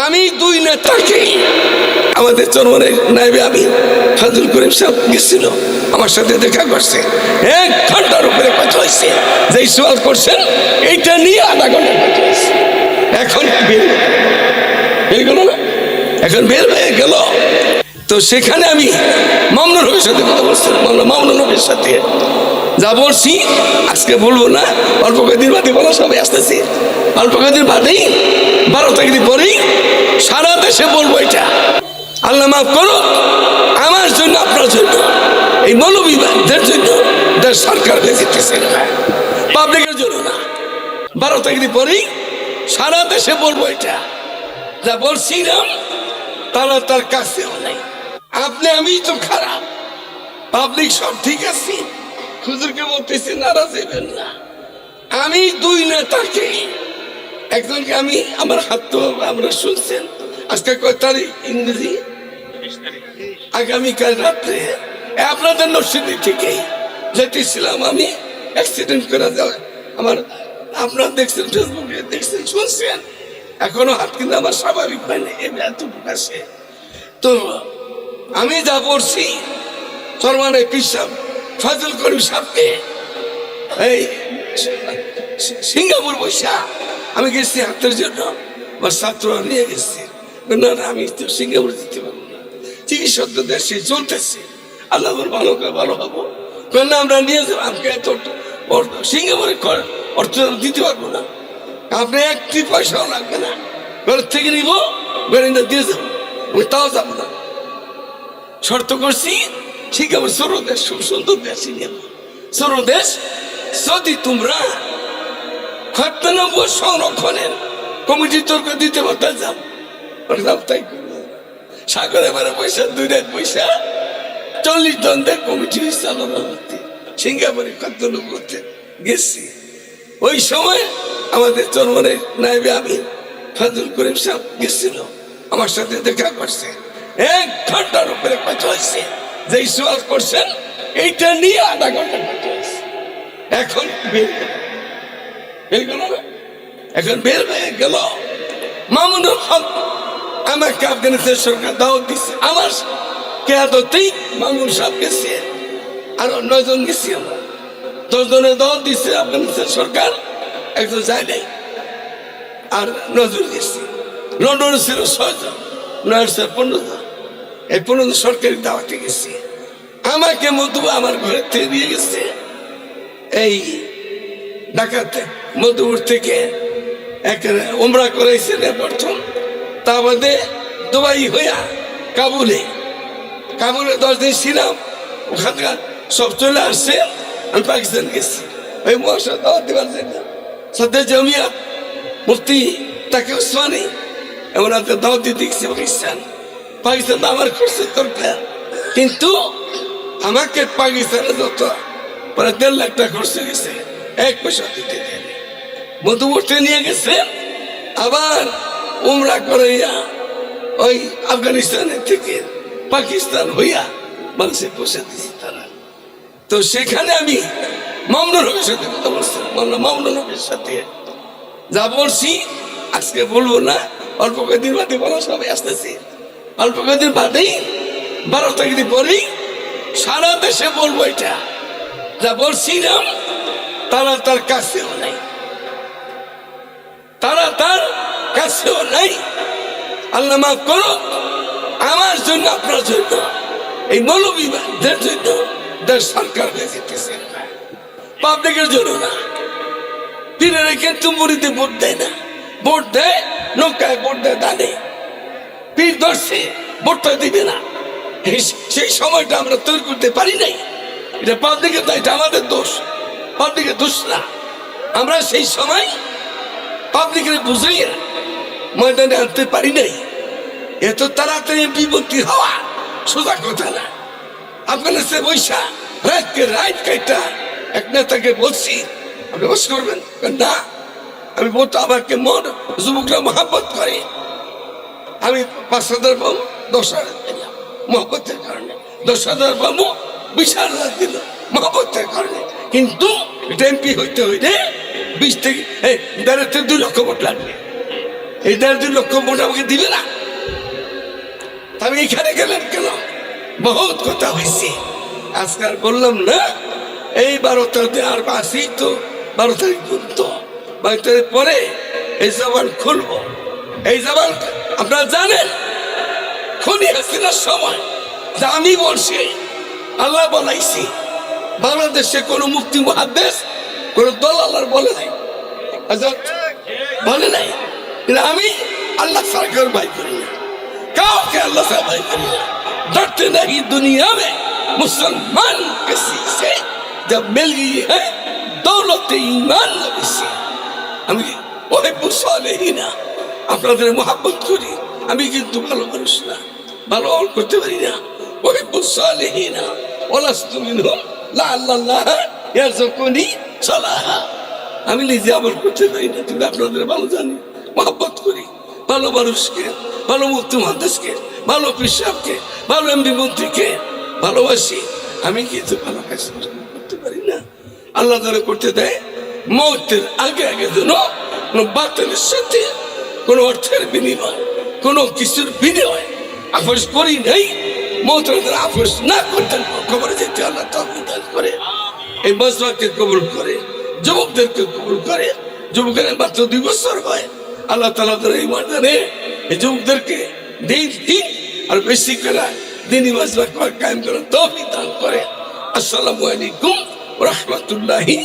আমি দুই নেতাকে আমাদের চরমনের নায়েবে আমির ফাজুল করিম সাহেব গেছিল, আমার সাথে দেখা করছে। 1 ঘন্টার উপরে কথা হয়েছে। যেই সওয়াল করছেন এইটা নিয়ে আধা ঘন্টা কথা হয়েছে। এখন বের গেল না, এখন বের হয়ে গেল। তো সেখানে আমি মামুনুর হকের সাথে কথা বলছিলাম। মামুনুর হকের সাথে যা বলছি আজকে বলবো না, অল্প কয়েকদিন বাদে বলা সবাই আসতেছে। অল্প কয়েকদিন বাদেই 12 তারিখ পরেই সারা দেশে বলবো এটা। আল্লাহ মাফ করো, আমার জন্য আপনার জন্য এই মৌলবীদের জন্য দেশ সরকার বেঁচেছে, পাবলিকের জন্য না। 12 তারিখ পরেই সারা দেশে বলবো এটা। যা বলছিলাম তারা তার কাছেও নাই। আপনি আমি তো খারাপ, পাবলিক সব ঠিক আছে। হুজুরকে বলতেছি নারাজ হইবেন না। আমি দুই নেতাকে, একজনকে আমি আমার হাত তো আমরা শুনছেন, আজকে কয় তারিখ ইংরেজি, আগামীকাল রাত্রে আপনাদের নরসিংদী থেকে যেতেছিলাম আমি, অ্যাক্সিডেন্ট করে যাওয়া আমার, আপনারা দেখছেন ফেসবুকে, দেখছেন, শুনছেন। এখনো হাত কিন্তু আমার স্বাভাবিক হয় না, এতটুকু আছে। তো আমি যা পড়ছি চরমানের পিসাব ফাজুল করিম সাহেবকে এই সিঙ্গাপুর বৈশা আমি গেছি হাতের জন্য, আমার ছাত্ররা নিয়ে গেছি। না না, আমি তো সিঙ্গাপুর দিতে পারবো না, চিকিৎসা তো দেশে চলতেছে, আল্লাহ ভালো করে ভালো হবো না, আমরা নিয়ে যাবো। আমাকে এত সিঙ্গাপুরে অর্থ দিতে পারবো না, আপনি একটি পয়সাও লাগবে না, ঘরের থেকে নিব, ঘরে দিয়ে যাবো, আমি তাও যাবো না। শর্ত করছি সিঙ্গাপুর ছোট দেশ, খুব সুন্দর দেশ সিঙ্গাপুর, ছোট দেশ। যদি তোমরা খাদ্যান্ন সংরক্ষণের কমিটি তর্ক দিতে পারতে যাও, তাই সাগরে মানে পয়সা 2 রাত পয়সা 40 জনদের কমিটি চালানো করতে সিঙ্গাপুরে খাদ্যান্ন করতে গেছি। ওই সময় আমাদের চরমনের নায়েবে আমির ফাজুল করিম সাহেব গেছিল, আমার সাথে দেখা করছে। 1 ঘন্টার উপরে কথা হয়েছে। যেই সওয়াল করছেন এইটা নিয়ে আধা ঘন্টা কথা হয়েছে। এখন বের গেল না, এখন বের হয়ে গেল। মামুনুর হক আমাকে আফগানিস্তান সরকার দাওয়াত দিচ্ছে, আমার কেয়াদতেই মামুন সাহেব গেছে, আরো 9 জন গেছি আমরা, 10 জনের দাওয়াত দিচ্ছে আফগানিস্তান সরকার, একজন যায় নাই। আর নজর গেছি, লন্ডনে ছিল 6 জন, 9 ছিল 15 জন। এই 15 জন সরকারি দাওয়াতে গেছি। আমাকে মধু আমার ঘরের থেকে নিয়ে গেছে এই ঢাকাতে, মধুপুর থেকে উমরা করাইছেন প্রথম, তা বাদে দুবাই হইয়া কাবুলে 10 দিন ছিলাম, ওখানকার সব চলে আসছে। আমি পাকিস্তান গেছি, ওই মহাশা দাওয়াত দেওয়ার জন্য সাথে জমিয়া মুফতি তাকে উসমানী এমন দাওয়াত দিতে গেছি পাকিস্তান। পাকিস্তান তো আমার খরচের দরকার, কিন্তু আমাকে পাকিস্তানে যত প্রায় 1.5 লাখ টাকা খরচ গেছে, 1 পয়সা দিতে দেয়নি। মধুমূর্তি নিয়ে গেছে, আবার উমরা করাইয়া ওই আফগানিস্তানের থেকে পাকিস্তান হইয়া মানুষের পয়সা দিচ্ছে তারা। তো সেখানে আমি মামুনুর হকের সাথে কথা বলছিলাম। মামুনুর হকের সাথে যা বলছি আজকে বলবো না, অল্প কয়েকদিন বাদে বলা সবাই আসতেছে। অল্প কয়েকদিন বাদেই 12 তারিখ পরেই সারা দেশে বলবো এটা। যা বলছিলাম তারা তার কাছেও নাই, তারা তার কাছেও নাই। আল্লাহ মাফ করো, আমার জন্য আপনার জন্য এই মৌলবীদের জন্য দেশ সরকার বেঁচেছে, পাবলিকের জন্য না। পীরেরা কিন্তু মুড়িতে ভোট দেয় না, ভোট দেয় নৌকায়, ভোট দেয় দানে। পীর ধরছে, ভোটটা দিবে না, সেই সময়টা আমরা তৈরি করতে পারি নাই। এটা পাবলিকের দায়, এটা আমাদের দোষ, পাবলিকের দোষ না। আমরা সেই সময় পাবলিকের বুঝাইয়া ময়দানে আনতে পারি নাই। এত তাড়াতাড়ি বিপত্তি হওয়া সোজা কথা না। আফগানিস্তানে বৈশা রাত কাইটা এক নেতাকে বলছি আপনি বস করবেন না, আমি বলতো আমাকে মন যুবকরা মহাব্বত করে, আমি 5,000 পাবো, 10,000 দিলাম মহব্বতের কারণে, 10,000 পাবো, 20,000 দিল মহব্বতের কারণে। কিন্তু এটা এমপি হইতে হইলে 20 থেকে 1.5 থেকে 2 লক্ষ ভোট লাগবে। এই 1.5-2 লক্ষ ভোট আমাকে দিবে না? আমি এখানে গেলাম কেন? বহুত কথা হয়েছে, আজকাল বললাম না। এই 12 তারিখে আর বাসি তো 12 তারিখ পর্যন্ত, 22 তারিখ পরে এই জবান খুলবো। এই জবান আপনারা জানেন খুনি হাসিনার সময় যা আমি বলছি, আল্লাহ বলাইছি, বাংলাদেশে কোনো মুফতি মুহাদ্দিস কোনো দলাল বলে নাই, বলে নাই। কিন্তু আমি আল্লাহ সরকার ভাই করি না, কাউকে আল্লাহ से भाई करी ना। डरते नहीं दुनिया में मुसलमान किसी से, जब मिल गई है दौलत ईमान नबी से। আমি ওই বুসালে না, আপনাদের মোহাব্বত করি, আমি কিন্তু ভালো মানুষ না, ভালো করতে পারি না। ওই বুসালে না ওলাস্তু মিনহুম লাআল্লাল্লাহ ইয়ারযুকুনি সালাহা। আমি নিজে আমল করতে পারি না, কিন্তু আপনাদের ভালো জানি, মোহাব্বত করি, ভালো মানুষকে, ভালো মুফতি মুহাদ্দিসকে, ভালো পীর সাহেবকে, ভালো এমপি মন্ত্রীকে ভালোবাসি। আমি কিন্তু ভালো কাজ করতে পারি না। আল্লাহ তাআলা করতে দেয় মৌতের আগে আগে যেন কোনো বাতিলের সাথে কোনো অর্থের বিনিময়, কোনো কিছুর বিনিময় আপোষ করি নাই। মৌতের আপোষ না করতে কবরে যেতে আল্লাহ তৌফিক দান করে, এই মজমাকে কবুল করে, যুবকদেরকে কবুল করে। যুবকের মাত্র 2 বছর হয়, আল্লাহ তাআলা এই ময়দানে এই যুবকদেরকে দিন আর বেশি করে দিনী মজমা কায়েম করার তৌফিক দান করে। আসসালামু আলাইকুম ওয়া রাহমাতুল্লাহি